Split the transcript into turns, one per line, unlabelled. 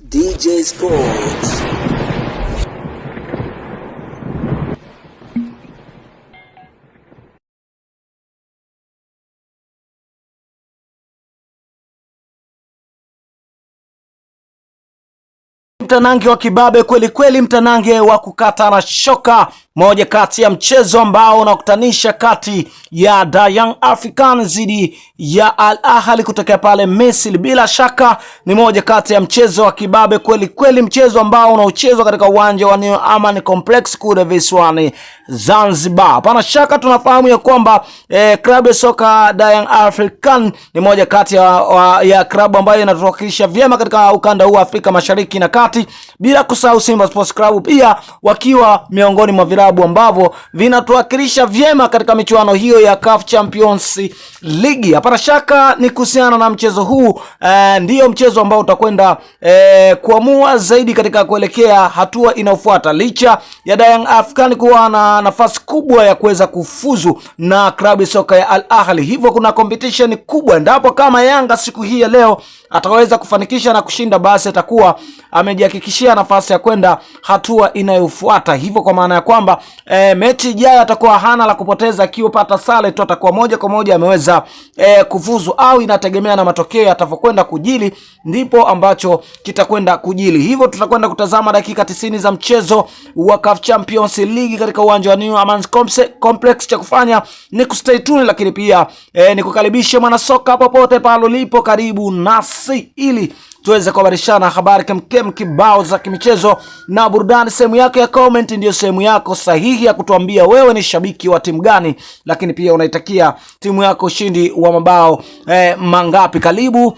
DJ Sports. Mtanange wa kibabe kweli kweli, mtanange wa kukata na shoka, moja kati ya mchezo ambao unakutanisha kati ya Young Africans dhidi ya Al Ahly kutokea pale Misri. Bila shaka ni moja kati ya mchezo wa kibabe kweli kweli, mchezo ambao unaochezwa katika uwanja wa New Amaan Complex kule visiwani Zanzibar. Hapana shaka tunafahamu ya kwamba klabu ya soka Young Africans ni moja kati ya klabu ambayo inatuwakilisha vyema katika ukanda huu wa Afrika Mashariki na Kati, bila kusahau Simba Sports Club pia wakiwa miongoni mwa vilabu ambavyo vinatuwakilisha vyema katika michuano hiyo ya CAF Champions League. Hapana shaka ni kuhusiana na mchezo huu, ndio mchezo ambao utakwenda kuamua zaidi katika kuelekea hatua inayofuata, licha ya Young Africans kuwa na nafasi kubwa ya kuweza kufuzu na klabu ya soka ya Al Ahly. Hivyo kuna competition kubwa, endapo kama Yanga siku hii ya leo ataweza kufanikisha na kushinda, basi atakuwa amejihakikishia nafasi ya kwenda hatua inayofuata. Hivyo kwa maana ya kwamba mechi ijayo atakuwa hana la kupoteza, akiupata sare tu atakuwa moja kwa moja ameweza kufuzu, au inategemea na matokeo yatakapokwenda kujili ndipo ambacho kitakwenda kujili. Hivyo tutakwenda kutazama dakika 90 za mchezo wa CAF Champions League katika uwanja wa New Amaan Complex. Cha kufanya ni kustay tuned, lakini pia ni kukaribisha mwanasoka popote pale ulipo, karibu nasi ili tuweze kuhabarishana habari kemkem kibao za kimichezo na burudani. Sehemu yako ya comment ndio sehemu yako sahihi ya kutuambia wewe ni shabiki wa timu gani, lakini pia unaitakia timu yako ushindi wa mabao mangapi. Karibu